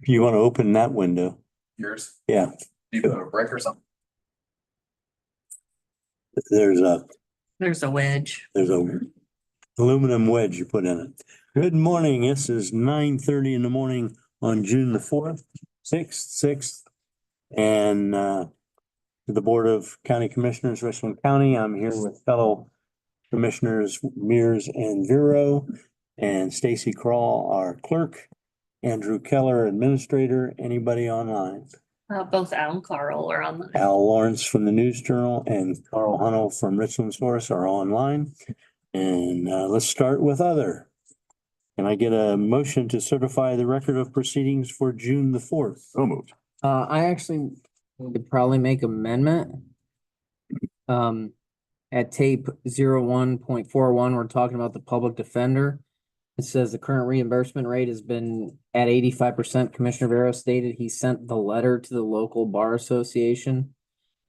If you want to open that window, Yours? yeah, Do you put a brick or something? there's a wedge. aluminum wedge you put in it. Good morning. This is 9:30 in the morning on June the 4th, 6th. And the Board of County Commissioners, Richland County. I'm here with fellow Commissioners Mears and Vero, and Stacy Crawl, our clerk, Andrew Keller, administrator. Anybody online? Both Al and Carl are on the. Al Lawrence from the News Journal and Carl Hunnell from Richland Source are online. And let's start with other. Can I get a motion to certify the record of proceedings for June the 4th? So moved. I actually would probably make amendment. At tape 01.41, we're talking about the public defender. It says the current reimbursement rate has been at 85%. Commissioner Vero stated he sent the letter to the local bar association.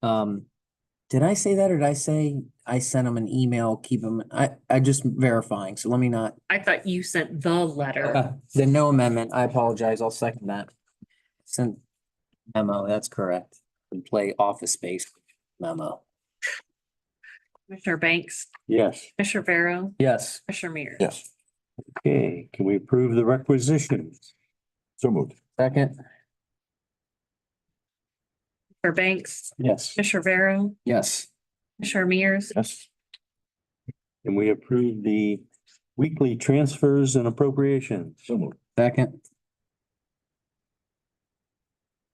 Did I say that or did I say I sent him an email? Keep him, I just verifying. So let me not. I thought you sent the letter. Then no amendment. I apologize. I'll second that. Sent memo. That's correct. And play Office Space memo. Commissioner Banks, Yes. Commissioner Vero, Yes. Commissioner Mears. Yes. Okay, can we approve the requisitions? So moved. Second. Commissioner Banks, Yes. Commissioner Vero, Yes. Commissioner Mears, Yes. Can we approve the weekly transfers and appropriations? So moved. Second.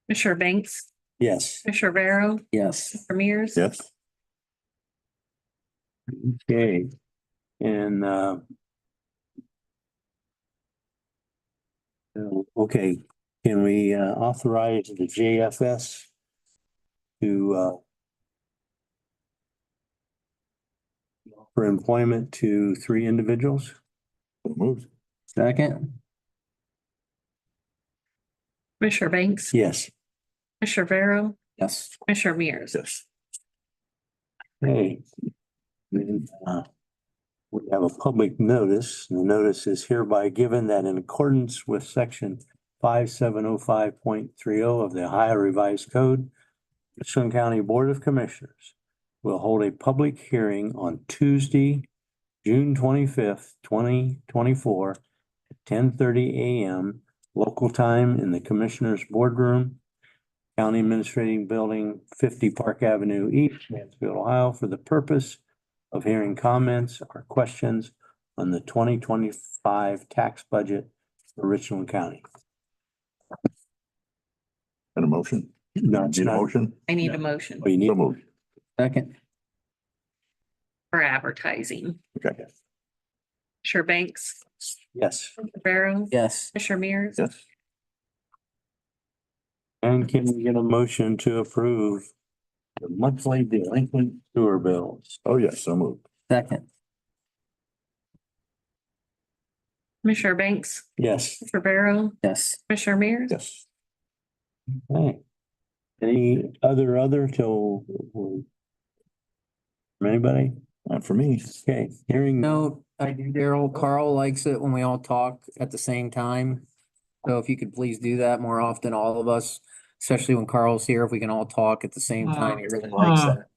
Commissioner Banks, Yes. Commissioner Vero, Yes. Commissioner Mears. Yes. Okay, and okay, can we authorize the JFS to for employment to 3 individuals? So moved. Second. Commissioner Banks, Yes. Commissioner Vero, Yes. Commissioner Mears. Yes. Okay. Then, we have a public notice. The notice is hereby given that in accordance with section 5705.30 of the Ohio Revised Code, Richland County Board of Commissioners will hold a public hearing on Tuesday, June 25th, 2024 at 10:30 a.m. local time in the Commissioners Boardroom, County Administrating Building, 50 Park Avenue East, Mansfield, Ohio, for the purpose of hearing comments or questions on the 2025 tax budget for Richland County. And a motion? No, it's Need a not. motion? I need a motion Oh, you need, So moved. Second. for advertising. Okay. Commissioner Banks, yes. Commissioner Vero, Yes. Commissioner Mears. Yes. And can we get a motion to approve the monthly delinquent sewer bills? Oh, yes. So moved. Second. Commissioner Banks, Yes. Commissioner Vero, Yes. Commissioner Mears. Yes. Okay. Any other till from anybody? Not for me. Okay, hearing. No, I do, Daryl. Carl likes it when we all talk at the same time. So if you could please do that more often, all of us, especially when Carl's here, if we can all talk at the same time, he really likes that.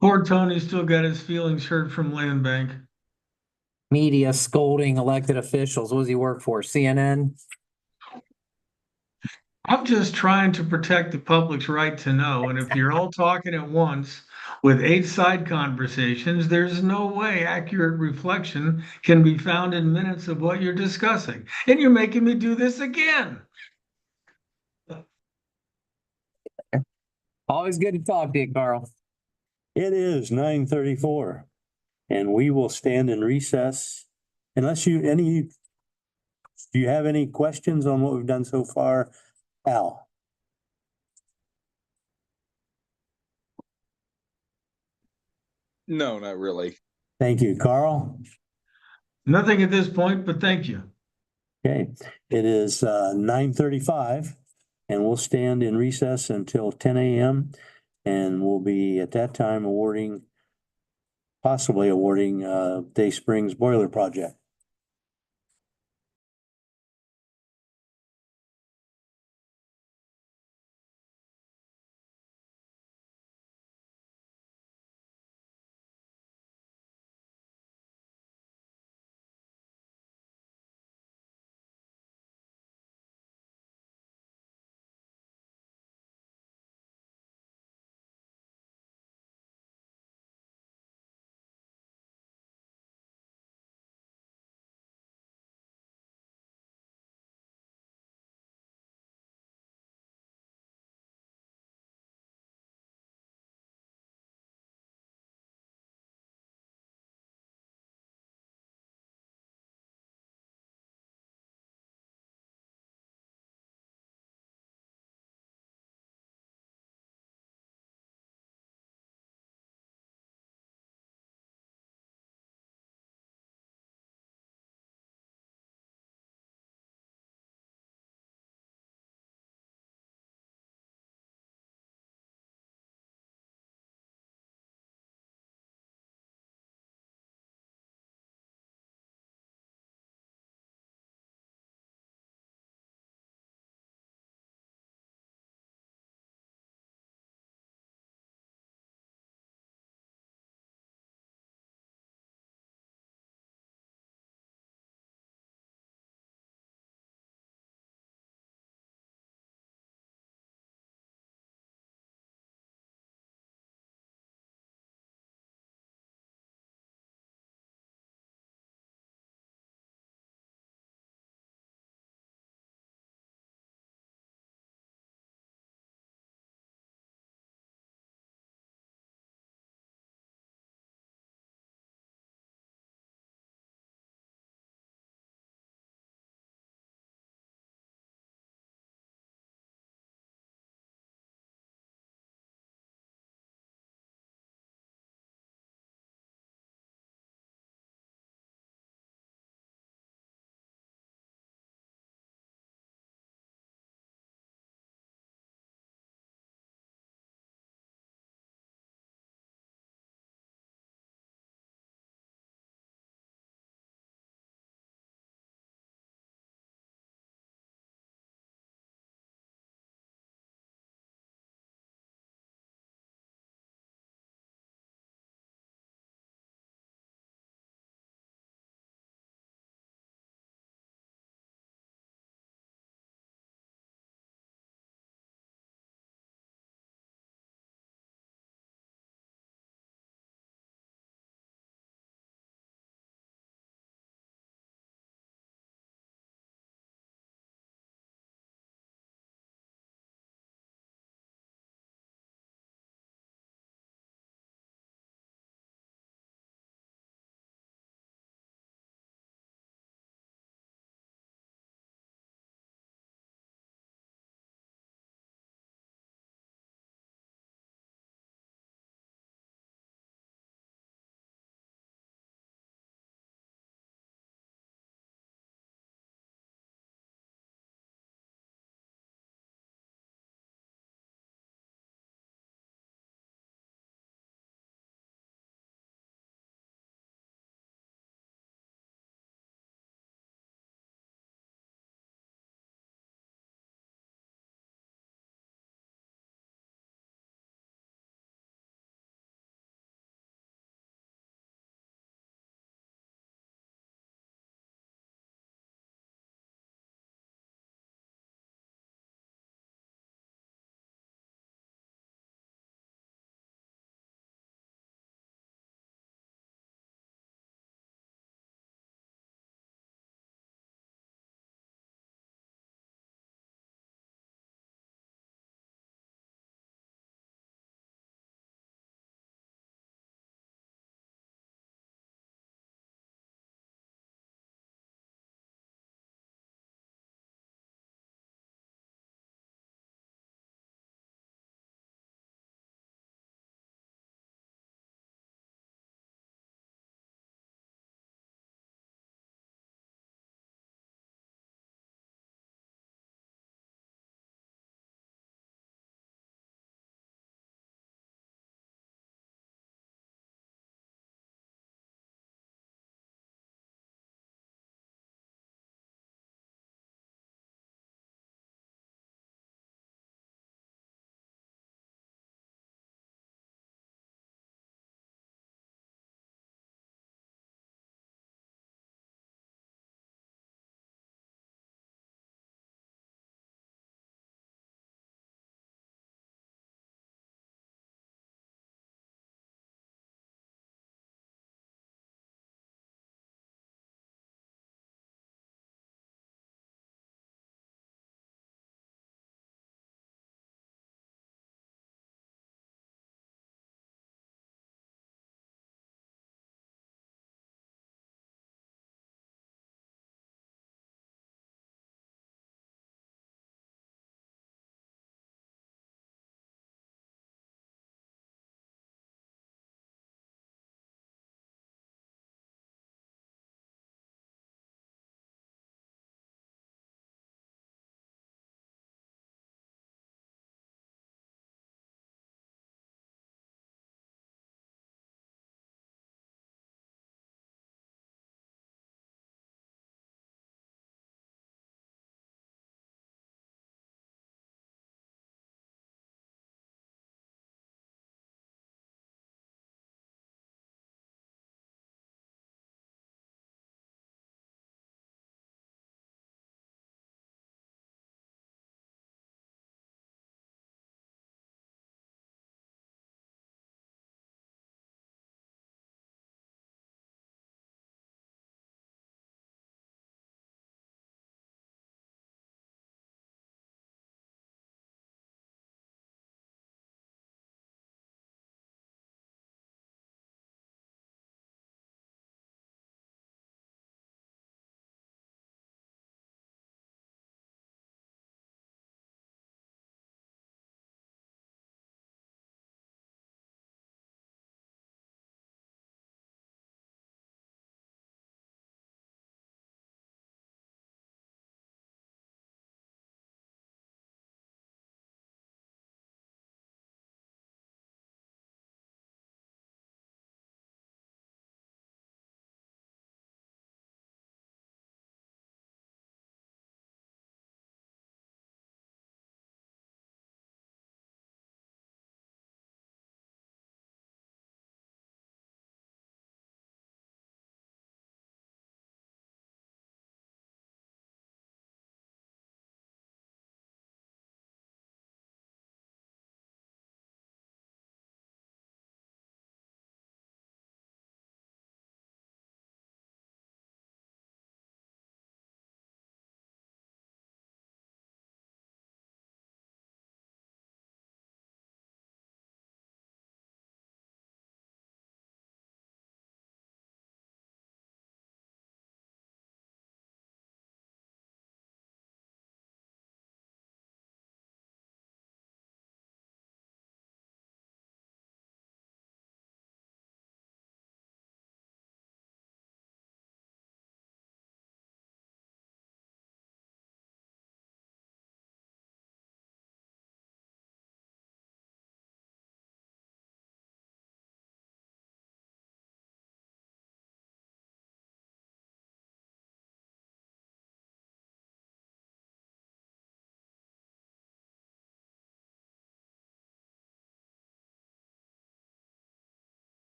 Poor Tony still got his feelings hurt from Land Bank. Media scolding elected officials. What does he work for? CNN? I'm just trying to protect the public's right to know, and if you're all talking at once with 8 side conversations, there's no way accurate reflection can be found in minutes of what you're discussing. And you're making me do this again. Always good to talk to you, Carl. It is 9:34 and we will stand in recess unless do you have any questions on what we've done so far? Al? No, not really. Thank you. Carl? Nothing at this point, but thank you. Okay, it is 9:35 and we'll stand in recess until 10 a.m. and we'll be at that time possibly awarding Day Springs Boiler Project.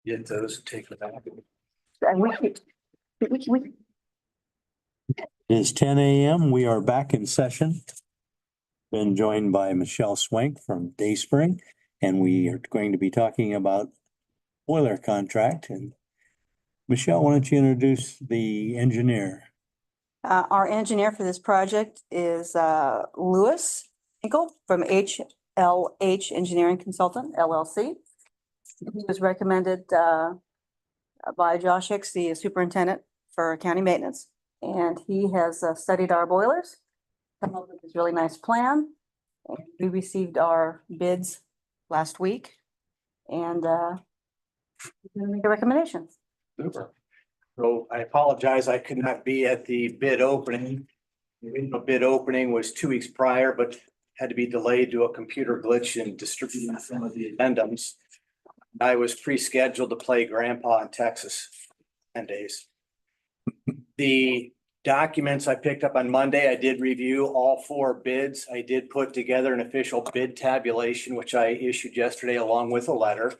Get those, take them back. And we, It's 10 a.m. We are back in session. Been joined by Michelle Swank from Dayspring, and we are going to be talking about boiler contract. And Michelle, why don't you introduce the engineer? our engineer for this project is Louis Hinkle from HLH Engineering Consultant LLC. He was recommended by Josh Hicks, the superintendent for county maintenance. And he has studied our boilers, come up with this really nice plan. And we received our bids last week and we're gonna make a recommendation. Super. So I apologize, I could not be at the bid opening. The original bid opening was 2 weeks prior, but had to be delayed due to a computer glitch in distributing some of the addendums. I was pre-scheduled to play grandpa in Texas 10 days. The documents I picked up on Monday, I did review all 4 bids. I did put together an official bid tabulation, which I issued yesterday along with a letter.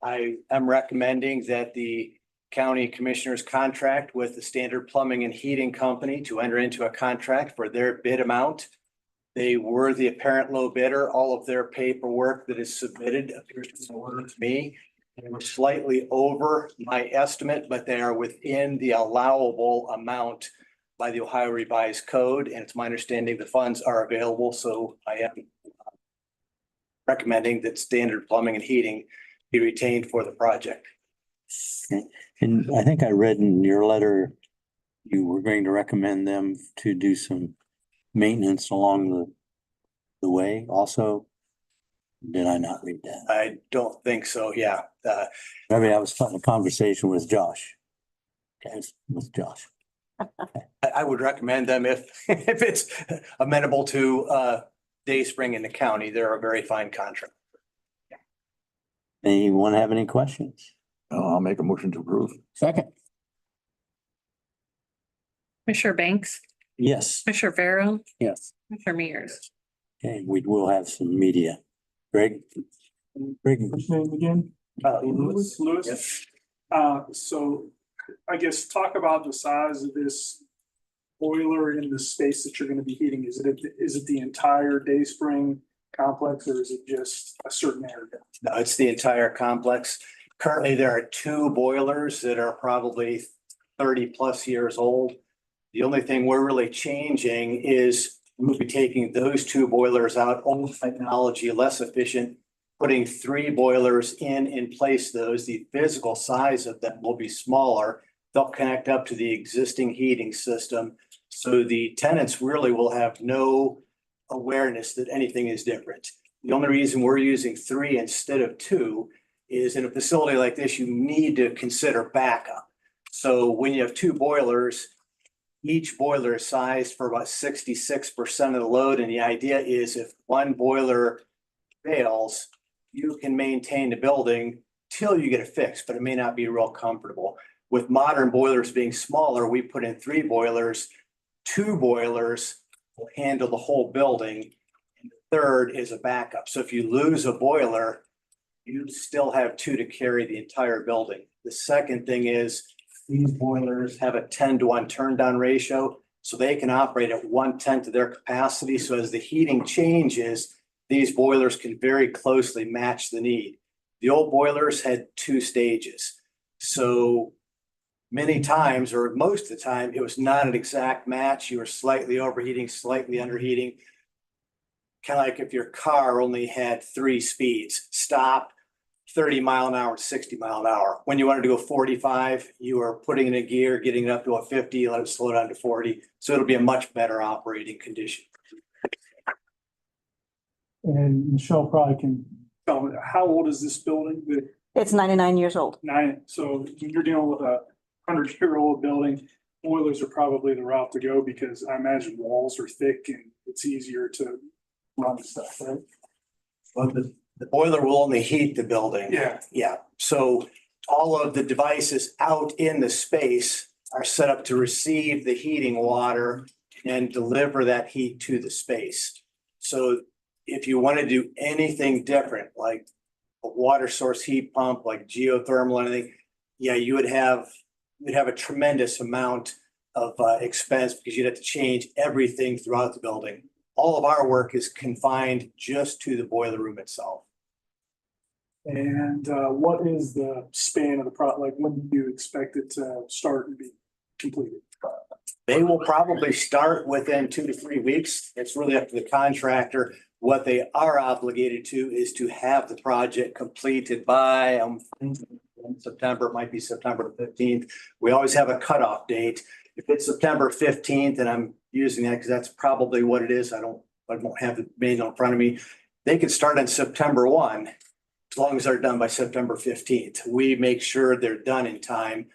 I am recommending that the county commissioners contract with the Standard Plumbing and Heating Company to enter into a contract for their bid amount. They were the apparent low bidder. All of their paperwork that is submitted appears to be in order to me. They were slightly over my estimate, but they are within the allowable amount by the Ohio Revised Code. And it's my understanding the funds are available. So I am recommending that Standard Plumbing and Heating be retained for the project. And I think I read in your letter, you were going to recommend them to do some maintenance along the way also. Did I not read that? I don't think so. Yeah. Maybe I was having a conversation with Josh. Guys, with Josh. I would recommend them if it's amenable to Dayspring in the county. They're a very fine contract. Anyone have any questions? I'll make a motion to approve. Second. Commissioner Banks, Yes. Commissioner Vero, Yes. Commissioner Mears. Okay, we will have some media. Greg? Greg, What's your name again? Lewis. Lewis. So I guess talk about the size of this boiler in the space that you're gonna be heating. Is it the entire Dayspring complex or is it just a certain area? No, it's the entire complex. Currently, there are 2 boilers that are probably 30+ years old. The only thing we're really changing is we'll be taking those 2 boilers out, old technology, less efficient, putting 3 boilers in place those. The physical size of them will be smaller. They'll connect up to the existing heating system. So the tenants really will have no awareness that anything is different. The only reason we're using 3 instead of 2 is in a facility like this, you need to consider backup. So when you have 2 boilers, each boiler is sized for about 66% of the load. And the idea is if one boiler fails, you can maintain the building till you get it fixed, but it may not be real comfortable. With modern boilers being smaller, we put in 3 boilers. 2 boilers will handle the whole building. And the 3rd is a backup. So if you lose a boiler, you still have 2 to carry the entire building. The second thing is these boilers have a 10-to-1 turn down ratio, so they can operate at 1/10 of their capacity. So as the heating changes, these boilers can very closely match the need. The old boilers had 2 stages. So many times, or most of the time, it was not an exact match. You were slightly overheating, slightly underheating. Kind of like if your car only had 3 speeds, stop, 30 mph, 60 mph. When you wanted to go 45, you are putting in a gear, getting it up to a 50, let it slow down to 40. So it'll be a much better operating condition. And Michelle probably can tell me, how old is this building? It's 99 years old. So when you're dealing with a 100-year-old building, boilers are probably the route to go because I imagine walls are thick and it's easier to run stuff, right? Well, the boiler will only heat the building. Yeah. Yeah. So all of the devices out in the space are set up to receive the heating water and deliver that heat to the space. So if you want to do anything different, like a water source heat pump like geothermal, anything, yeah, you'd have a tremendous amount of expense because you'd have to change everything throughout the building. All of our work is confined just to the boiler room itself. And what is the span of the like, when do you expect it to start and be completed? They will probably start within 2 to 3 weeks. It's really up to the contractor. What they are obligated to is to have the project completed by September, it might be September 15th. We always have a cutoff date. If it's September 15th, and I'm using that because that's probably what it is. I won't have the manual in front of me. They could start on September 1, as long as they're done by September 15th. We make sure they're done in time.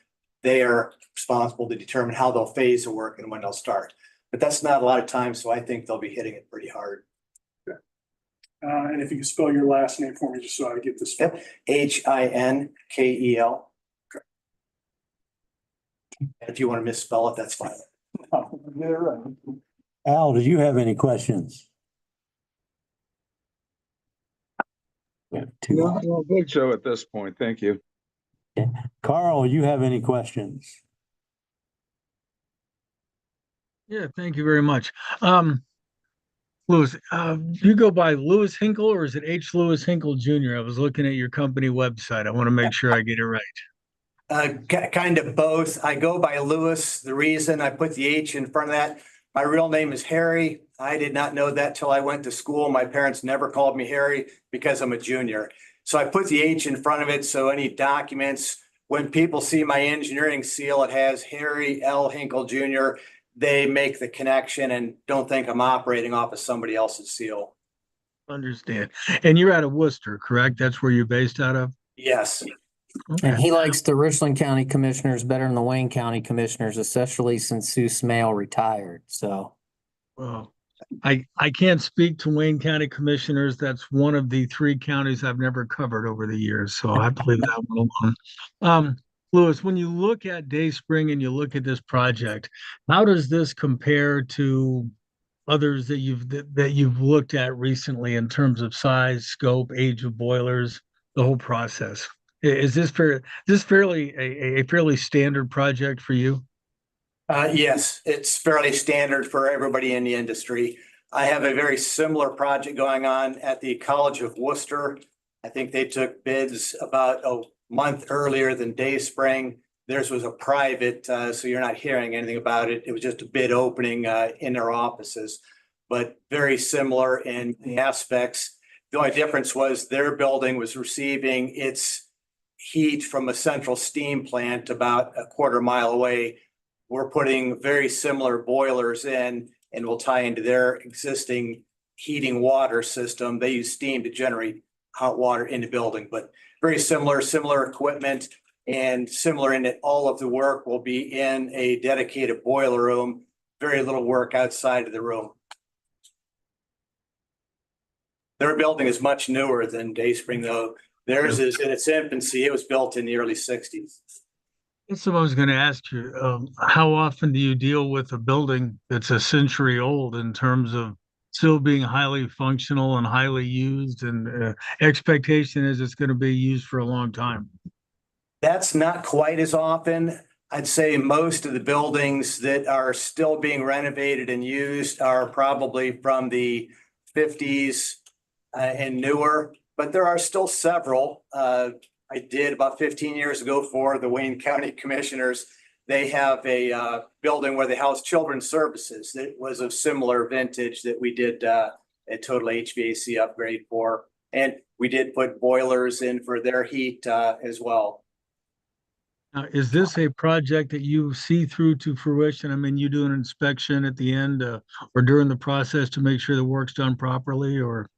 They are responsible to determine how they'll phase the work and when they'll start. But that's not a lot of time, so I think they'll be hitting it pretty hard. And if you can spell your last name for me, just so I get this. Yep, Hinkel. If you want to misspell it, that's fine. Get it right. Al, did you have any questions? We have two. No, I don't think so at this point. Thank you. Carl, you have any questions? Yeah, thank you very much. Louis, you go by Louis Hinkle or is it H. Louis Hinkle Jr.? I was looking at your company website. I want to make sure I get it right. Kind of both. I go by Louis. The reason I put the H in front of that, my real name is Harry. I did not know that till I went to school. My parents never called me Harry because I'm a junior. So I put the H in front of it. So any documents, when people see my engineering seal, it has Harry L. Hinkle Jr. They make the connection and don't think I'm operating off of somebody else's seal. Understand. And you're out of Worcester, correct? That's where you're based out of? Yes. And he likes the Richland County Commissioners better than the Wayne County Commissioners, especially since Sue Smale retired, so. Well, I can't speak to Wayne County Commissioners. That's one of the 3 counties I've never covered over the years, so I have to leave that one alone. Louis, when you look at Dayspring and you look at this project, how does this compare to others that you've looked at recently in terms of size, scope, age of boilers, the whole process? Is this fairly a fairly standard project for you? Yes, it's fairly standard for everybody in the industry. I have a very similar project going on at the College of Worcester. I think they took bids about a month earlier than Dayspring. Theirs was a private, so you're not hearing anything about it. It was just a bid opening in their offices, but very similar in aspects. The only difference was their building was receiving its heat from a central steam plant about a quarter mile away. We're putting very similar boilers in and we'll tie into their existing heating water system. They use steam to generate hot water in the building, but very similar equipment and similar in that all of the work will be in a dedicated boiler room, very little work outside of the room. Their building is much newer than Dayspring though. Theirs is in its infancy. It was built in the early 60s. That's what I was going to ask you. How often do you deal with a building that's a century old in terms of still being highly functional and highly used, and expectation is it's going to be used for a long time? That's not quite as often. I'd say most of the buildings that are still being renovated and used are probably from the 50s and newer, but there are still several. I did about 15 years ago for the Wayne County Commissioners. They have a building where they house children's services that was of similar vintage that we did a total HVAC upgrade for. And we did put boilers in for their heat as well. Now, is this a project that you see through to fruition? I mean, you do an inspection at the end or during the process to make sure the work's done properly, or?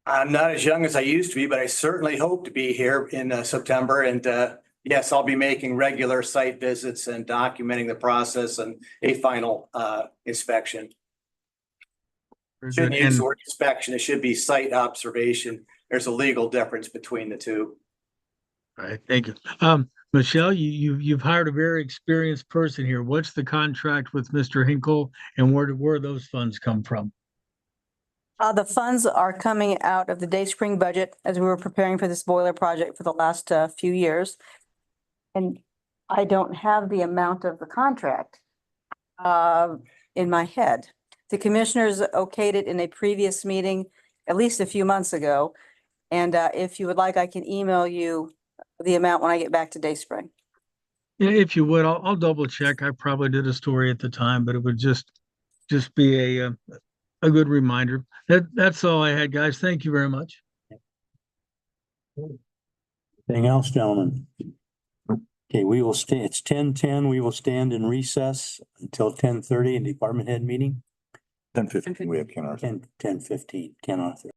I'm not as young as I used to be, but I certainly hope to be here in September. And yes, I'll be making regular site visits and documenting the process and a final inspection. Shouldn't use the word inspection, it should be site observation. There's a legal difference between the two. All right, thank you. Michelle, you've hired a very experienced person here. What's the contract with Mr. Hinkle, and where those funds come from? The funds are coming out of the Dayspring budget as we were preparing for this boiler project for the last few years. And I don't have the amount of the contract in my head. The commissioners okayed it in a previous meeting, at least a few months ago. And if you would like, I can email you the amount when I get back to Dayspring. Yeah, if you would, I'll double check. I probably did a story at the time, but it would just be a good reminder. That's all I had, guys. Thank you very much. Anything else, gentlemen? Okay, we will stay, it's 10:10. We will stand in recess until 10:30 in department head meeting. 10:15, we have Ken Arthur. 10:15, Ken Arthur.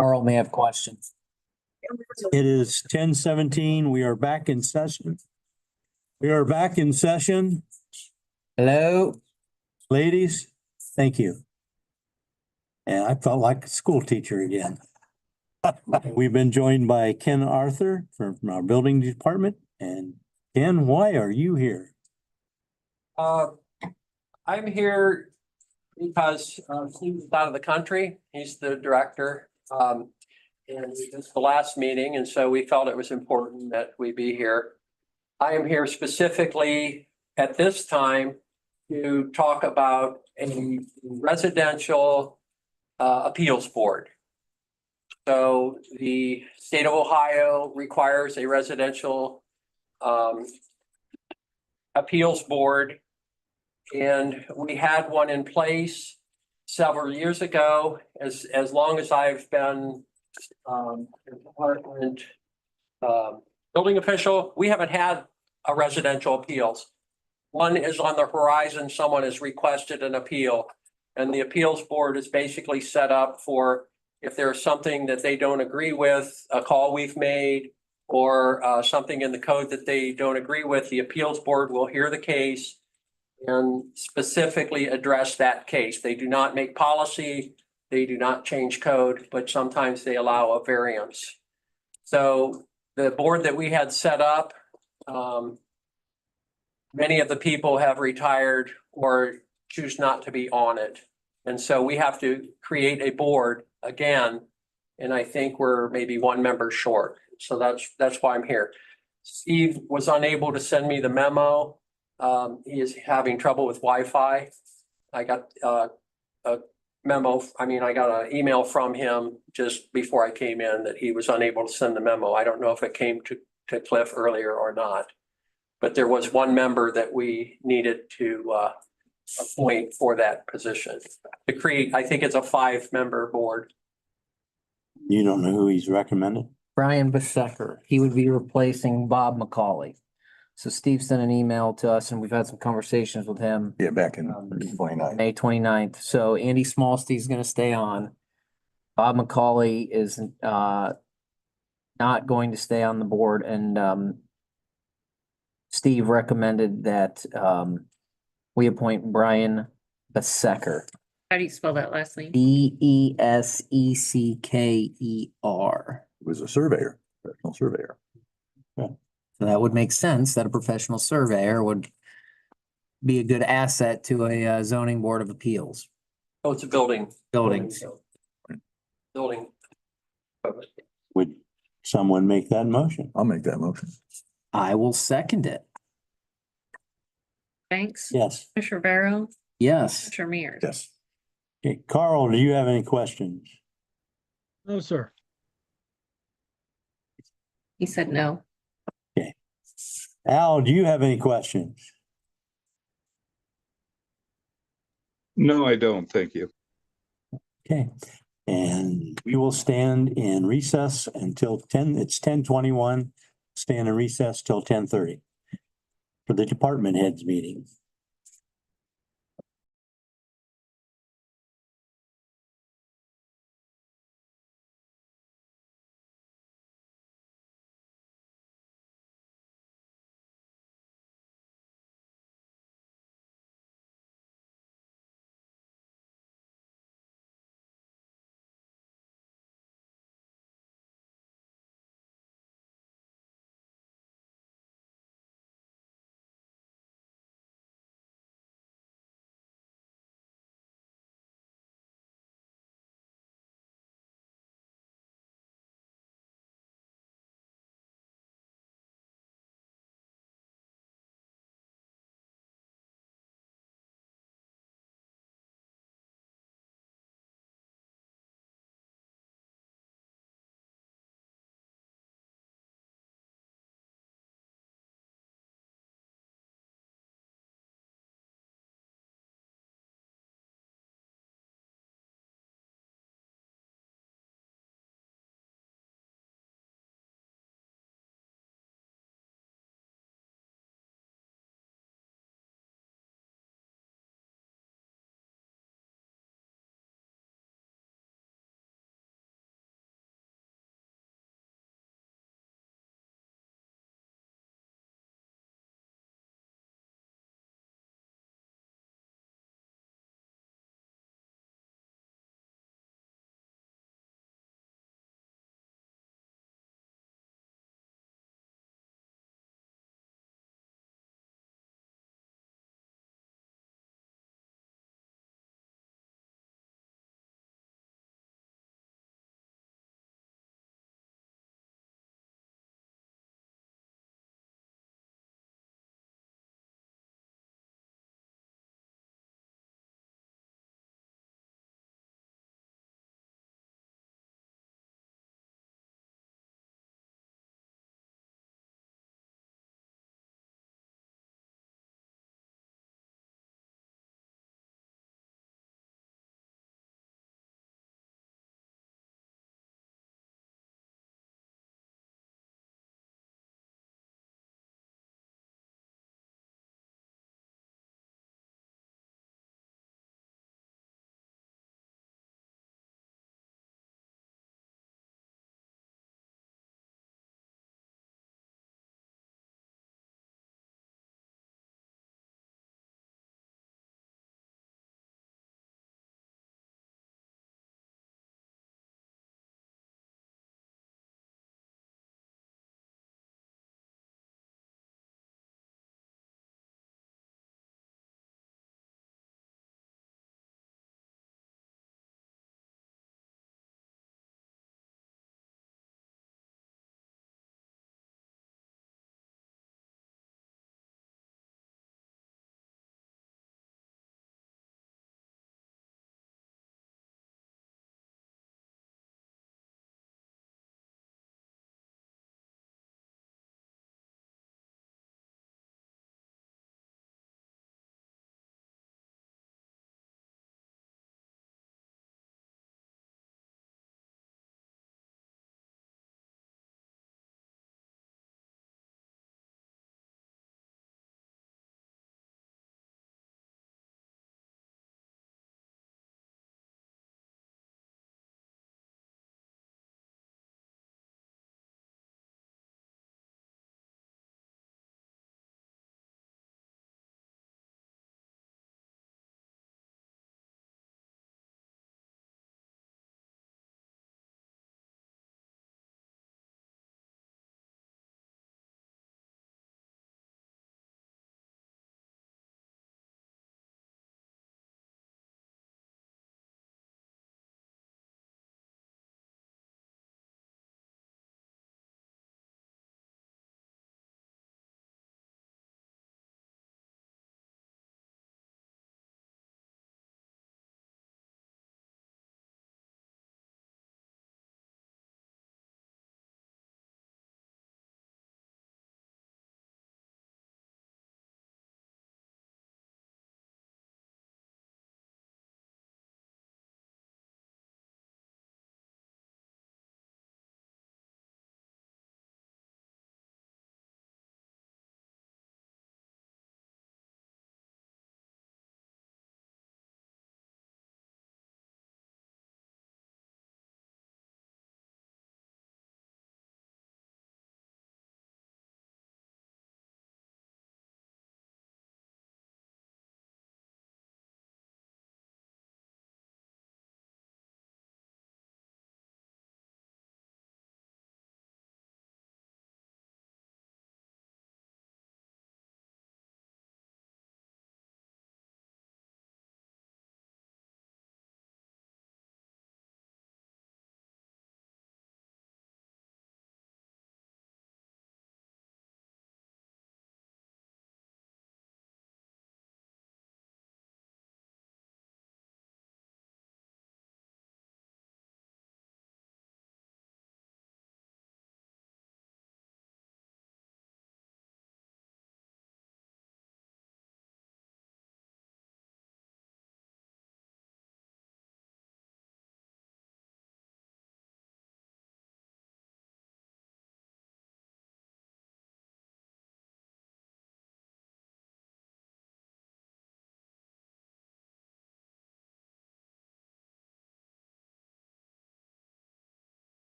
Carl may have questions. It is 10:17. We are back in session. We are back in session. Hello? Ladies, thank you. And I felt like a school teacher again. We've been joined by Ken Arthur from our building department. And Ken, why are you here? I'm here because Steve is out of the country. He's the director. And it's the last meeting, and so we felt it was important that we be here. I am here specifically at this time to talk about a residential appeals board. So the state of Ohio requires a residential appeals board. And we had one in place several years ago. As long as I've been department building official, we haven't had a residential appeals. One is on the horizon. Someone has requested an appeal, and the appeals board is basically set up for if there's something that they don't agree with, a call we've made, or something in the code that they don't agree with, the appeals board will hear the case and specifically address that case. They do not make policy, they do not change code, but sometimes they allow a variance. So the board that we had set up, many of the people have retired or choose not to be on it. And so we have to create a board again, and I think we're maybe one member short. So that's why I'm here. Steve was unable to send me the memo. He is having trouble with Wi-Fi. I got a memo, I got an email from him just before I came in that he was unable to send the memo. I don't know if it came to Cliff earlier or not. But there was one member that we needed to appoint for that position. To create, I think it's a 5-member board. You don't know who he's recommended? Brian Besecker. He would be replacing Bob McCauley. So Steve sent an email to us and we've had some conversations with him. Yeah, back in 29. May 29th. So Andy Smallsty is going to stay on. Bob McCauley is not going to stay on the board, and Steve recommended that we appoint Brian Besecker. How do you spell that last name? Besecker. He was a surveyor, professional surveyor. So that would make sense that a professional surveyor would be a good asset to a zoning board of appeals. Oh, it's a building. Buildings. Building. Would someone make that motion? I'll make that motion. I will second it. Banks? Yes. Commissioner Barrow? Yes. Commissioner Mears? Yes. Okay, Carl, do you have any questions? No, sir. He said no. Al, do you have any questions? No, I don't. Thank you. Okay, and we will stand in recess until it's 10:21. Stand in recess till 10:30 for the department heads meeting.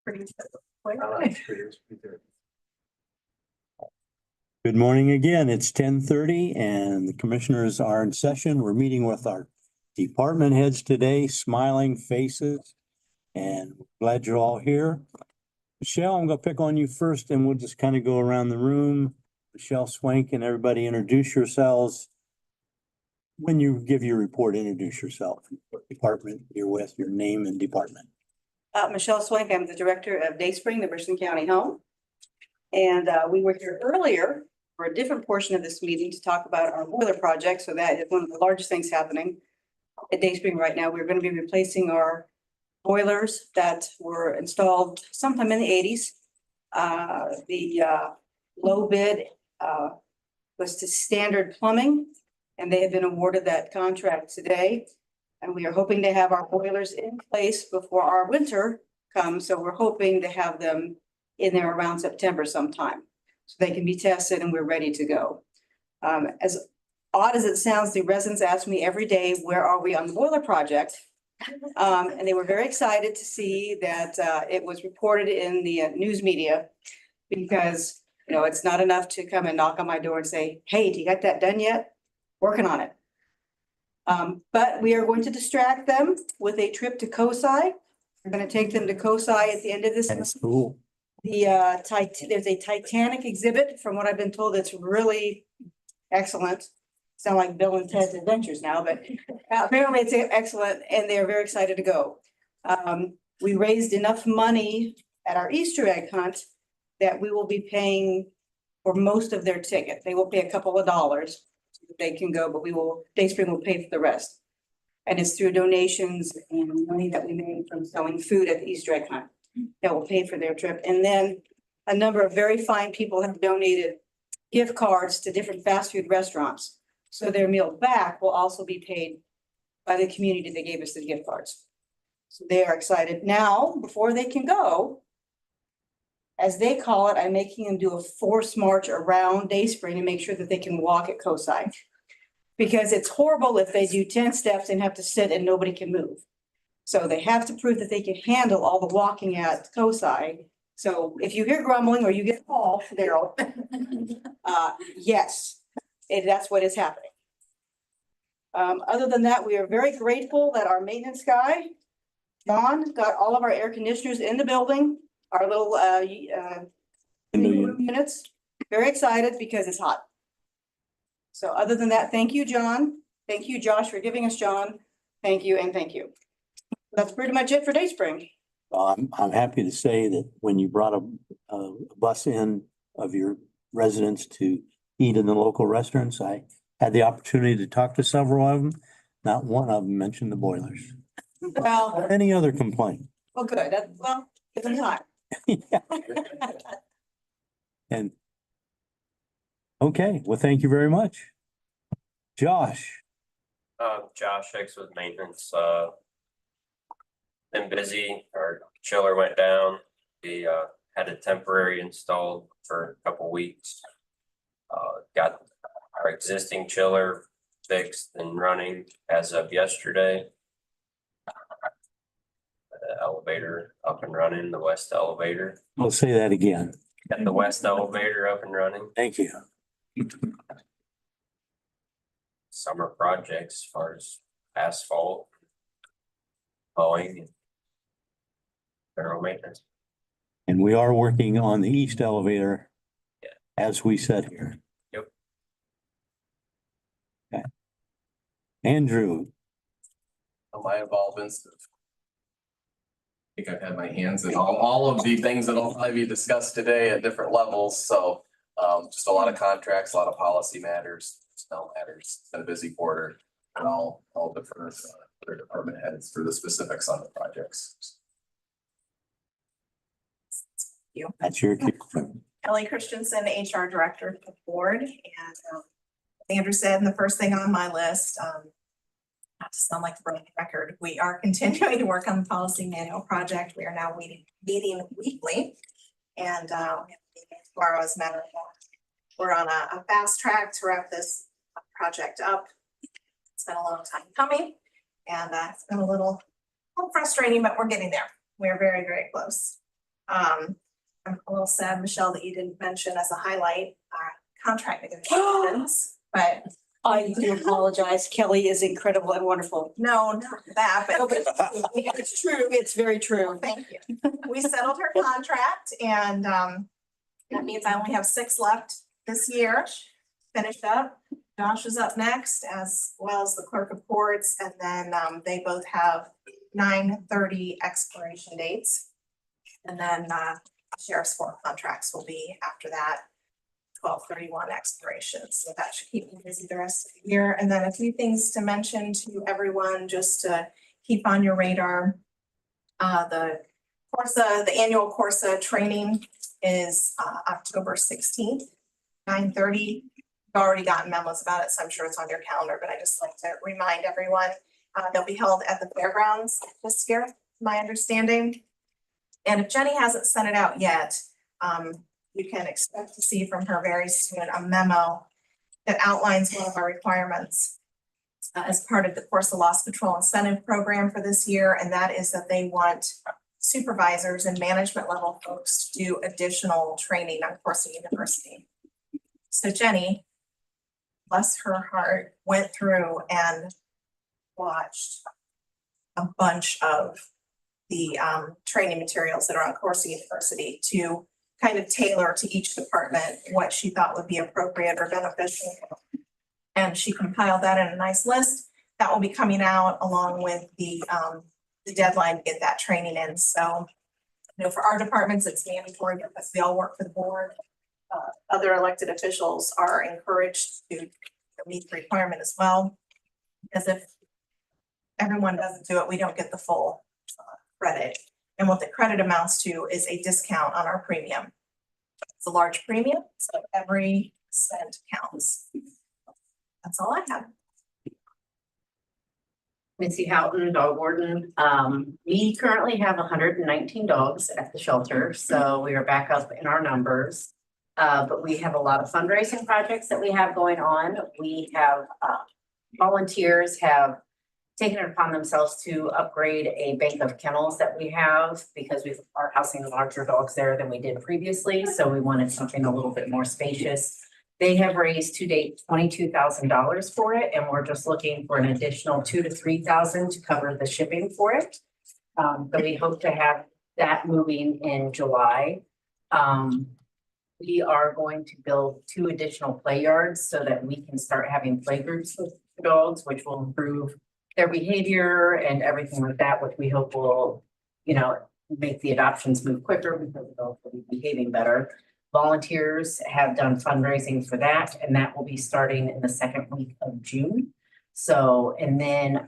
Good morning again. It's 10:30 and the commissioners are in session. We're meeting with our department heads today, smiling faces. And glad you're all here. Michelle, I'm gonna pick on you first and we'll just kind of go around the room. Michelle Swank and everybody introduce yourselves. When you give your report, introduce yourself, what department you're with, your name and department. Michelle Swank, I'm the director of Dayspring, the Richland County Home. And we were here earlier for a different portion of this meeting to talk about our boiler project. So that is one of the largest things happening at Dayspring right now. We're going to be replacing our boilers that were installed sometime in the 80s. The low bid was to Standard Plumbing, and they have been awarded that contract today. And we are hoping to have our boilers in place before our winter comes. So we're hoping to have them in there around September sometime, so they can be tested and we're ready to go. As odd as it sounds, the residents ask me every day, where are we on the boiler project? And they were very excited to see that it was reported in the news media, because, you know, it's not enough to come and knock on my door and say, hey, do you got that done yet? Working on it. But we are going to distract them with a trip to COSI. We're going to take them to COSI at the end of this month. That's cool. There's a Titanic exhibit, from what I've been told, it's really excellent. Sound like Bill and Ted's Adventures now, but apparently it's excellent and they're very excited to go. We raised enough money at our Easter egg hunt that we will be paying for most of their ticket. They will pay a couple of dollars so that they can go, but Dayspring will pay for the rest. And it's through donations and money that we made from selling food at the Easter egg hunt that will pay for their trip. And then a number of very fine people have donated gift cards to different fast food restaurants. So their meal back will also be paid by the community that gave us the gift cards. So they are excited. Now, before they can go, as they call it, I'm making them do a forced march around Dayspring to make sure that they can walk at COSI. Because it's horrible if they do 10 steps and have to sit and nobody can move. So they have to prove that they can handle all the walking at COSI. So if you hear grumbling or you get a call, Daryl, yes, that's what is happening. Other than that, we are very grateful that our maintenance guy, John, got all of our air conditioners in the building, our little units. Very excited because it's hot. So other than that, thank you, John. Thank you, Josh, for giving us John. Thank you and thank you. That's pretty much it for Dayspring. I'm happy to say that when you brought a bus in of your residents to eat in the local restaurants, I had the opportunity to talk to several of them. Not one of them mentioned the boilers Well, or any other complaint. well, good. Well, give them time. Yeah. And okay, well, thank you very much. Josh, Josh Hicks with maintenance, been busy, our chiller went down, we, had a temporary installed for a couple weeks. Got our existing chiller fixed and running as of yesterday. The elevator up and running, the west elevator, I'll say that again. got the west elevator up and running. Thank you. Summer projects as far as asphalt, mowing, and general maintenance. And we are working on the east elevator Yeah. as we sit here. Yep. Okay. Andrew, My involvements. I think I've had my hands in all of the things that'll probably be discussed today at different levels, so just a lot of contracts, a lot of policy matters, personnel matters, been a busy quarter. And I'll defer to other department heads for the specifics on the projects. that's your cue. Kelly Christensen, HR Director of the board, and as Andrew said, the first thing on my list, not to sound like a broken record, we are continuing to work on the policy manual project. We are now meeting weekly, and tomorrow as a matter of fact, we're on a fast track to wrap this project up. It's been a long time coming, and it's been a little frustrating, but we're getting there. We're very, very close. I'm a little sad, Michelle, that you didn't mention as a highlight, contract negotiations, but I do apologize. Kelly is incredible and wonderful. no, not that, but. It's true. It's very true. Thank you. We settled her contract and that means I only have 6 left this year. Finished up. Josh is up next, as well as the clerk of courts, and then they both have 9/30 expiration dates. And then sheriff's 4 contracts will be after that, 12/31 expiration. So that should keep me busy the rest of the year. And then a few things to mention to everyone, just to keep on your radar. The annual Corsa training is October 16th, 9:30. I've already gotten memos about it, so I'm sure it's on your calendar, but I just like to remind everyone. They'll be held at the fairgrounds this year, my understanding. And if Jenny hasn't sent it out yet, you can expect to see from her very soon a memo that outlines one of our requirements as part of the Corsa Loss Patrol Incentive Program for this year, and that is that they want supervisors and management level folks to do additional training on Corsa University. So Jenny, bless her heart, went through and watched a bunch of the training materials that are on Corsa University to kind of tailor to each department what she thought would be appropriate or beneficial. And she compiled that in a nice list that will be coming out along with the deadline to get that training in. So, for our departments, it's mandatory because we all work for the board. Other elected officials are encouraged to meet the requirement as well. Because if everyone doesn't do it, we don't get the full credit. And what the credit amounts to is a discount on our premium. It's a large premium, so every cent counts. That's all I have. Missy Houghton, dog warden. We currently have 119 dogs at the shelter, so we are back up in our numbers. But we have a lot of fundraising projects that we have going on. We have volunteers have taken it upon themselves to upgrade a bank of kennels that we have because we are housing larger dogs there than we did previously. So we wanted something a little bit more spacious. They have raised to date $22,000 for it, and we're just looking for an additional $2,000 to $3,000 to cover the shipping for it. But we hope to have that moving in July. We are going to build 2 additional play yards so that we can start having play groups with the dogs, which will improve their behavior and everything like that, which we hope will, make the adoptions move quicker because the dogs will be behaving better. Volunteers have done fundraising for that, and that will be starting in the second week of June. So, and then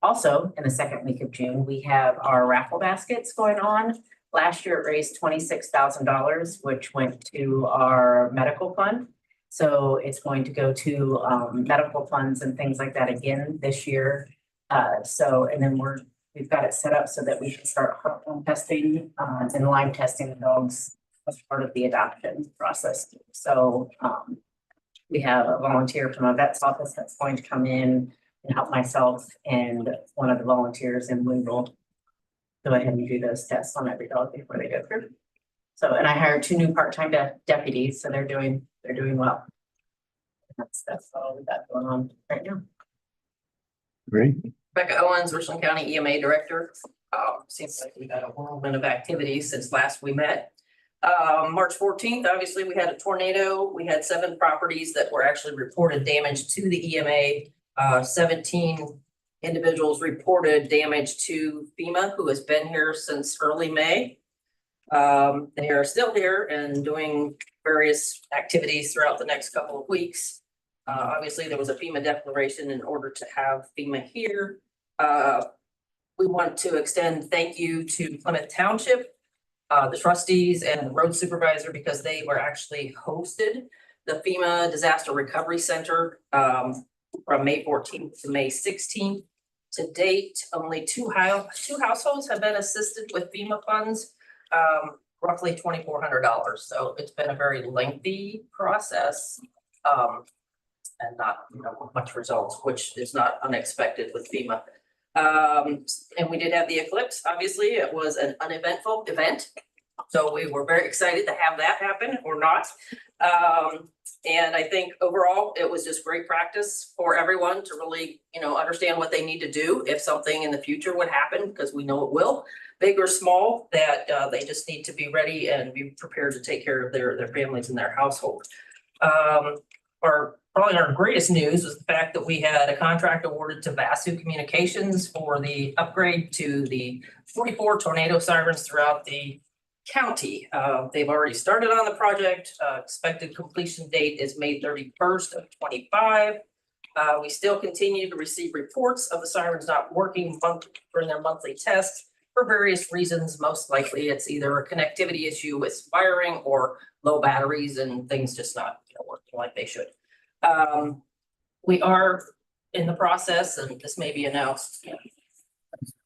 also in the second week of June, we have our raffle baskets going on. Last year it raised $26,000, which went to our medical fund. So it's going to go to medical funds and things like that again this year. And then we've got it set up so that we can start heartworm testing and Lyme testing the dogs as part of the adoption process. So we have a volunteer from a vet's office that's going to come in and help myself and one of the volunteers, and we will go ahead and do those tests on every dog before they go through. So, and I hired 2 new part-time deputies, so they're doing well. That's all we got going on right now. Great. Rebecca Owens, Richland County EMA Director. Seems like we've had a whirlwind of activities since last we met. March 14th, obviously, we had a tornado. We had 7 properties that were actually reported damage to the EMA. 17 individuals reported damage to FEMA, who has been here since early May. They are still here and doing various activities throughout the next couple of weeks. Obviously, there was a FEMA declaration in order to have FEMA here. We want to extend thank you to Plymouth Township, the trustees and the road supervisor, because they were actually hosted the FEMA Disaster Recovery Center from May 14th to May 16th. To date, only two households have been assisted with FEMA funds, roughly $2,400. So it's been a very lengthy process and not much results, which is not unexpected with FEMA. And we did have the eclipse. Obviously, it was an uneventful event. So we were very excited to have that happen or not. And I think overall, it was just great practice for everyone to really, understand what they need to do if something in the future would happen, because we know it will, big or small, that they just need to be ready and be prepared to take care of their families and their household. Probably our greatest news was the fact that we had a contract awarded to Vasu Communications for the upgrade to the 44 tornado sirens throughout the county. They've already started on the project. Expected completion date is May 31st of 25. We still continue to receive reports of the sirens not working during their monthly tests for various reasons. Most likely it's either a connectivity issue with wiring or low batteries and things just not working like they should. We are in the process, and this may be announced,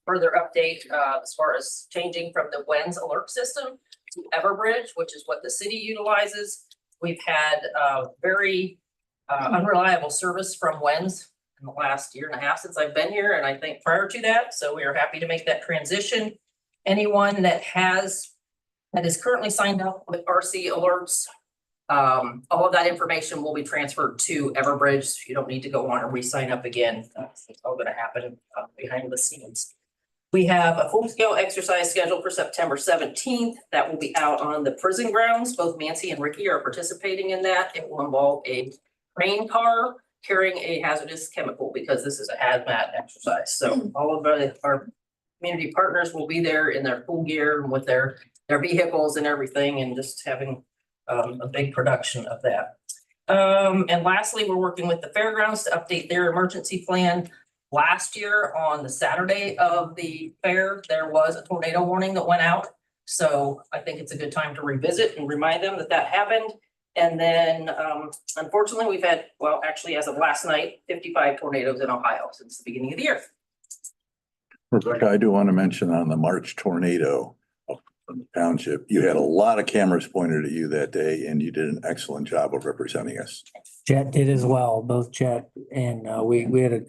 further update as far as changing from the WENS alert system to Everbridge, which is what the city utilizes. We've had very unreliable service from WENS in the last year and a half since I've been here, and I think prior to that. So we are happy to make that transition. Anyone that is currently signed up with RC Alerts, all of that information will be transferred to Everbridge. So you don't need to go on and re-sign up again. It's all going to happen behind the scenes. We have a full-scale exercise scheduled for September 17th. That will be out on the prison grounds. Both Nancy and Ricky are participating in that. It will involve a train car carrying a hazardous chemical, because this is a hazmat exercise. So all of our community partners will be there in their full gear and with their vehicles and everything, and just having a big production of that. And lastly, we're working with the fairgrounds to update their emergency plan. Last year on the Saturday of the fair, there was a tornado warning that went out. So I think it's a good time to revisit and remind them that happened. And then unfortunately, we've had, well, actually, as of last night, 55 tornadoes in Ohio since the beginning of the year. Rebecca, I do want to mention on the March tornado from the township, you had a lot of cameras pointed at you that day, and you did an excellent job of representing us. Jet did as well, both Jet and we had a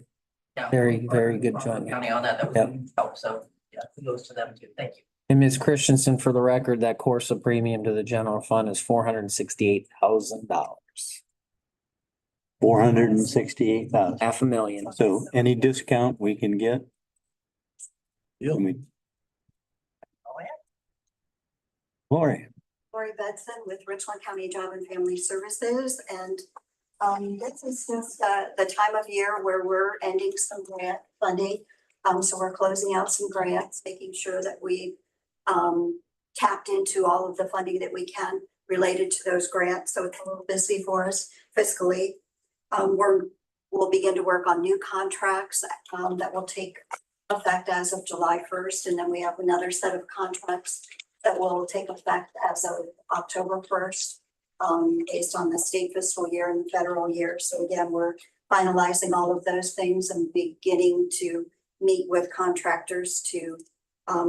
Yeah. very, very good job. County on that was Yep. help. So yeah, it goes to them too. Thank you. And Ms. Christensen, for the record, that Corsa premium to the general fund is $468,000. 468,000. $500,000. So any discount we can get? Yep. Lori. Lori Bedson with Richland County Job and Family Services, and this is just the time of year where we're ending some grant funding. So we're closing out some grants, making sure that we tapped into all of the funding that we can related to those grants. So it's a little busy for us fiscally. We'll begin to work on new contracts that will take effect as of July 1st, and then we have another set of contracts that will take effect as of October 1st, based on the state fiscal year and the federal year. So again, we're finalizing all of those things and beginning to meet with contractors to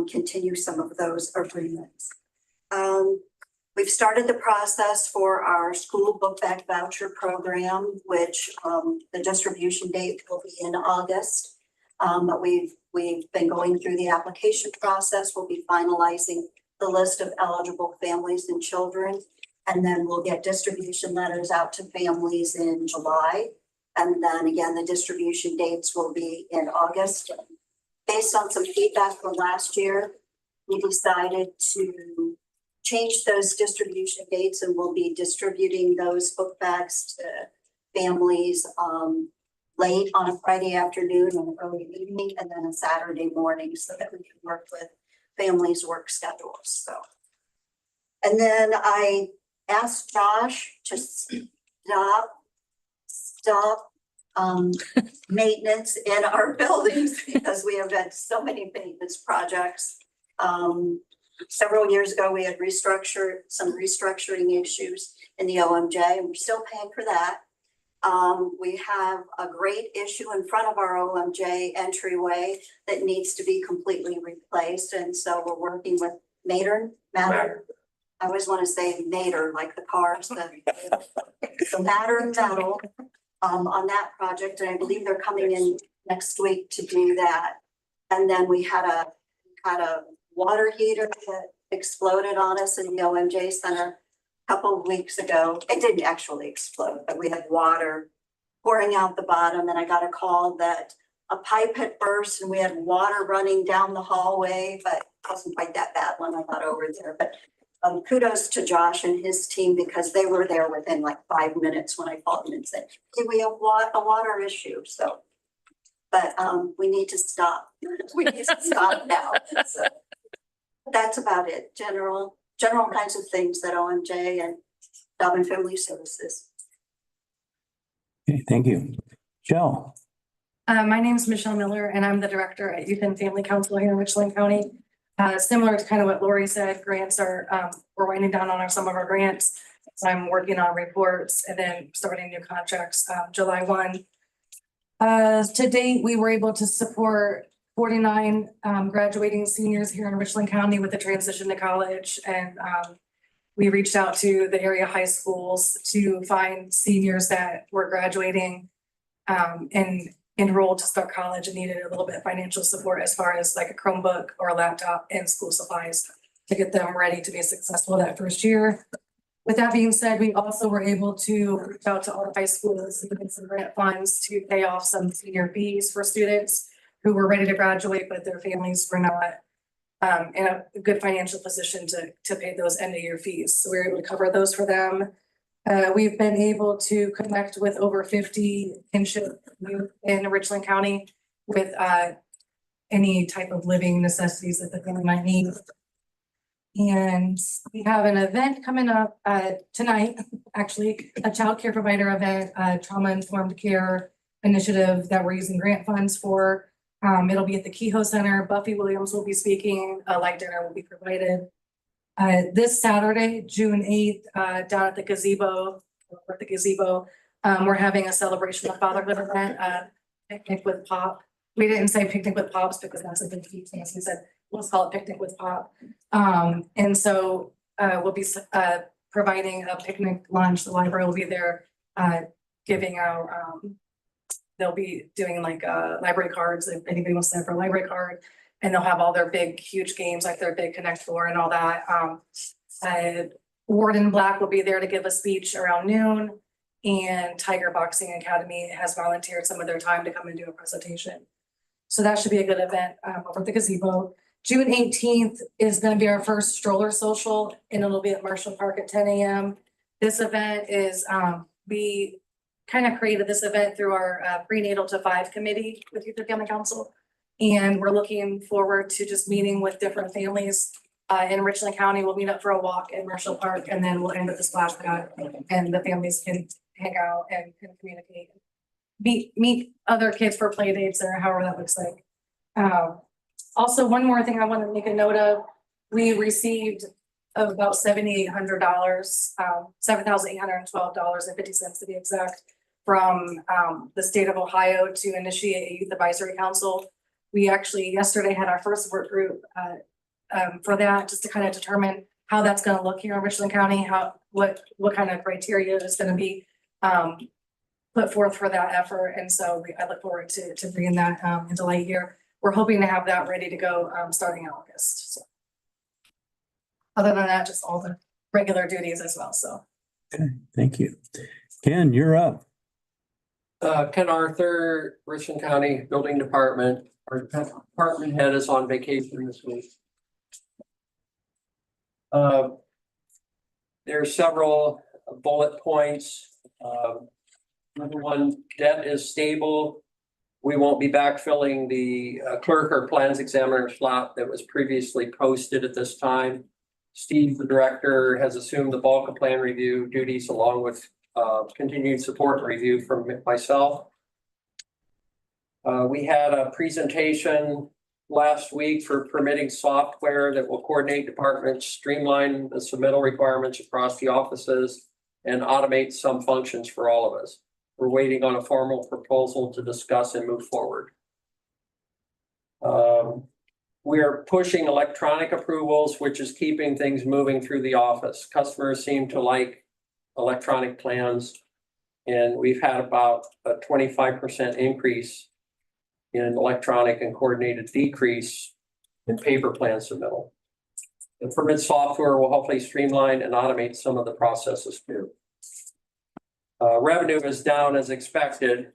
continue some of those agreements. We've started the process for our school book bag voucher program, which the distribution date will be in August. But we've been going through the application process. We'll be finalizing the list of eligible families and children. And then we'll get distribution letters out to families in July. And then again, the distribution dates will be in August. Based on some feedback from last year, we decided to change those distribution dates, and we'll be distributing those book bags to families late on a Friday afternoon and early evening, and then a Saturday morning, so that we can work with families' work schedules. So, and then I asked Josh to stop maintenance in our buildings, because we have had so many maintenance projects. Several years ago, we had some restructuring issues in the OMJ, and we're still paying for that. We have a great issue in front of our OMJ entryway that needs to be completely replaced. And so we're working with Matter. I always want to say Mater, like the cars, so Matter and Metal on that project. And I believe they're coming in next week to do that. And then we had a water heater that exploded on us in the OMJ Center a couple of weeks ago. It didn't actually explode, but we had water pouring out the bottom, and I got a call that a pipe had burst and we had water running down the hallway, but it wasn't quite that bad when I got over there. But kudos to Josh and his team, because they were there within like 5 minutes when I called them and said, hey, we have a water issue. So, but we need to stop. We need to stop now. So that's about it. General kinds of things that OMJ and Job and Family Services. Okay, thank you. Jill. My name is Michelle Miller, and I'm the director at Youth and Family Council here in Richland County. Similar to kind of what Lori said, grants are, we're winding down on some of our grants. So I'm working on reports and then starting new contracts, July 1. To date, we were able to support 49 graduating seniors here in Richland County with the transition to college. And we reached out to the area high schools to find seniors that were graduating and enrolled to start college and needed a little bit of financial support as far as like a Chromebook or a laptop and school supplies to get them ready to be successful that first year. With that being said, we also were able to reach out to all the high schools and get some grant funds to pay off some senior fees for students who were ready to graduate, but their families were not in a good financial position to pay those end of year fees. So we were able to cover those for them. We've been able to connect with over 50 kinship youth in Richland County with any type of living necessities that the family might need. And we have an event coming up tonight, actually, a child care provider event, trauma informed care initiative that we're using grant funds for. It'll be at the Kehoe Center. Buffy Williams will be speaking. A light dinner will be provided. This Saturday, June 8th, down at the gazebo, we're having a celebration of fatherhood event, picnic with Pop. We didn't say picnic with Pops because that's a big feat. We said, let's call it picnic with Pop. And so we'll be providing a picnic lunch. The library will be there giving out, they'll be doing like library cards if anybody wants to have a library card. And they'll have all their big, huge games, like their big Connect Four and all that. Warden Black will be there to give a speech around noon. And Tiger Boxing Academy has volunteered some of their time to come and do a presentation. So that should be a good event over at the gazebo. June 18th is going to be our first stroller social, and it'll be at Marshall Park at 10 a.m. This event is, we kind of created this event through our prenatal to 5 committee with Youth and Family Council. And we're looking forward to just meeting with different families in Richland County. We'll meet up for a walk in Marshall Park, and then we'll end at the splash pad, and the families can hang out and communicate. Meet other kids for play dates or however that looks like. Also, one more thing I want to make a note of. We received about $7,800, $7,812.50 to be exact, from the state of Ohio to initiate a youth advisory council. We actually yesterday had our first work group for that, just to kind of determine how that's going to look here in Richland County, what kind of criteria is going to be put forth for that effort. And so I look forward to bringing that into light here. We're hoping to have that ready to go starting in August. So other than that, just all the regular duties as well. So Okay, thank you. Ken, you're up. Ken Arthur, Richland County Building Department. Our department head is on vacation this week. There are several bullet points. Number one, debt is stable. We won't be backfilling the clerk or plans examiner slot that was previously posted at this time. Steve, the director, has assumed the bulk of plan review duties along with continued support and review from myself. We had a presentation last week for permitting software that will coordinate departments, streamline the submittal requirements across the offices, and automate some functions for all of us. We're waiting on a formal proposal to discuss and move forward. We are pushing electronic approvals, which is keeping things moving through the office. Customers seem to like electronic plans, and we've had about a 25% increase in electronic and coordinated decrease in paper plan submittal. The permit software will hopefully streamline and automate some of the processes too. Revenue is down as expected.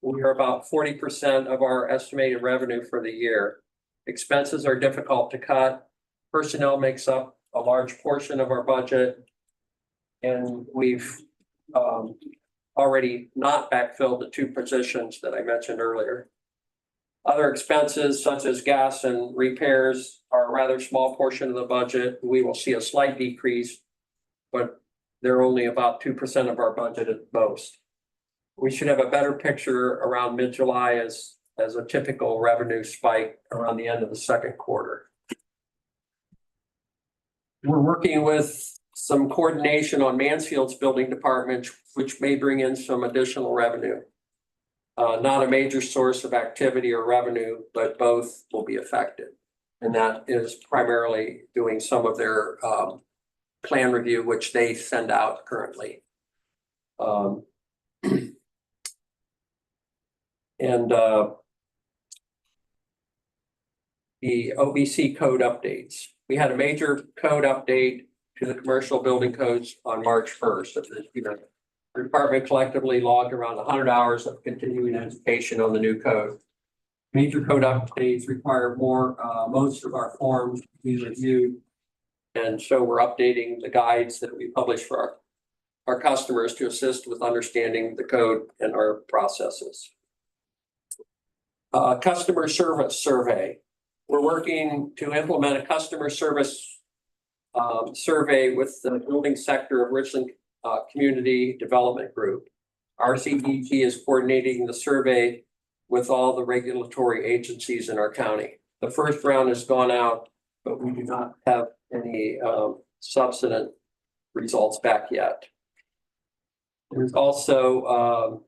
We are about 40% of our estimated revenue for the year. Expenses are difficult to cut. Personnel makes up a large portion of our budget. And we've already not backfilled the 2 positions that I mentioned earlier. Other expenses such as gas and repairs are a rather small portion of the budget. We will see a slight decrease, but they're only about 2% of our budget at most. We should have a better picture around mid-July as a typical revenue spike around the end of the second quarter. We're working with some coordination on Mansfield's building department, which may bring in some additional revenue. Not a major source of activity or revenue, but both will be affected. And that is primarily doing some of their plan review, which they send out currently. The OBC code updates. We had a major code update to the commercial building codes on March 1st of this year. The department collectively logged around 100 hours of continuing education on the new code. Major code updates require most of our forms to be reviewed. And so we're updating the guides that we publish for our customers to assist with understanding the code and our processes. Customer service survey. We're working to implement a customer service survey with the building sector of Richland Community Development Group. RCDG is coordinating the survey with all the regulatory agencies in our county. The first round has gone out, but we do not have any substantive results back yet. There's also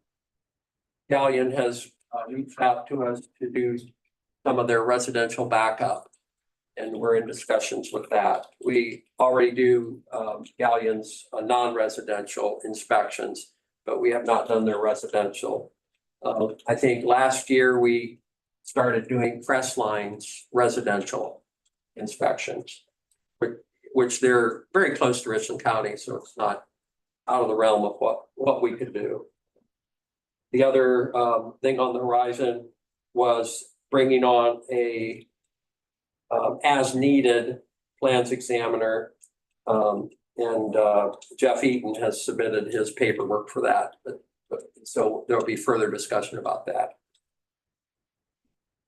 Galleon has reached out to us to do some of their residential backup, and we're in discussions with that. We already do Galleon's non-residential inspections, but we have not done their residential. I think last year we started doing Crestline's residential inspections, which they're very close to Richland County, so it's not out of the realm of what we could do. The other thing on the horizon was bringing on a as needed plans examiner. And Jeff Eaton has submitted his paperwork for that. So there'll be further discussion about that.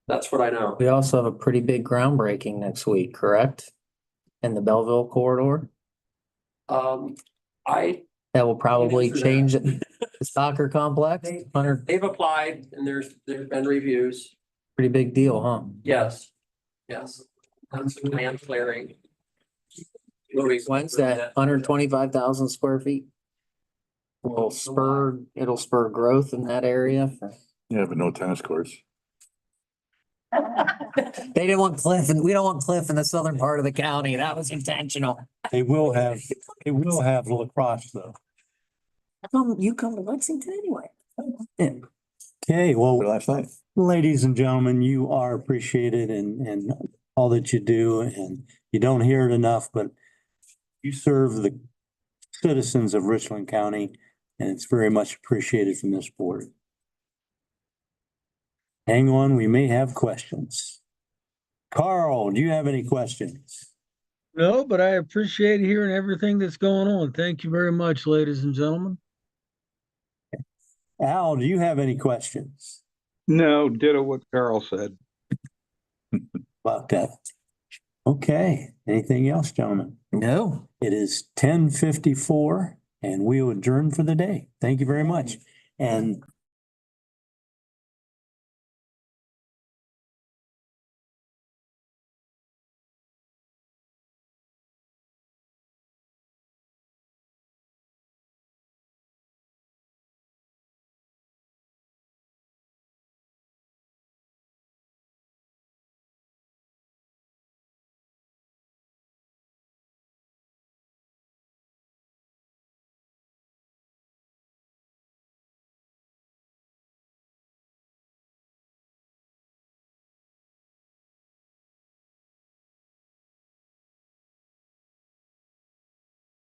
That's what I know. We also have a pretty big groundbreaking next week, correct? In the Belleville corridor. That will probably change the soccer complex. They've applied and there's been reviews. Pretty big deal, huh? Yes. That's land clearing. When's that? 125,000 square feet? It'll spur growth in that area. Yeah, but no tennis courts. They didn't want Cliff, and we don't want Cliff in the southern part of the county. That was intentional. They will have lacrosse though. You come to Lexington anyway. Okay, well, Last night. ladies and gentlemen, you are appreciated and all that you do, and you don't hear it enough, but you serve the citizens of Richland County, and it's very much appreciated from this board. Hang on, we may have questions. Carl, do you have any questions? No, but I appreciate hearing everything that's going on. Thank you very much, ladies and gentlemen. Al, do you have any questions No, ditto what Carl said. about that? Okay, anything else, gentlemen? No. It is 10:54 and we will adjourn for the day. Thank you very much. And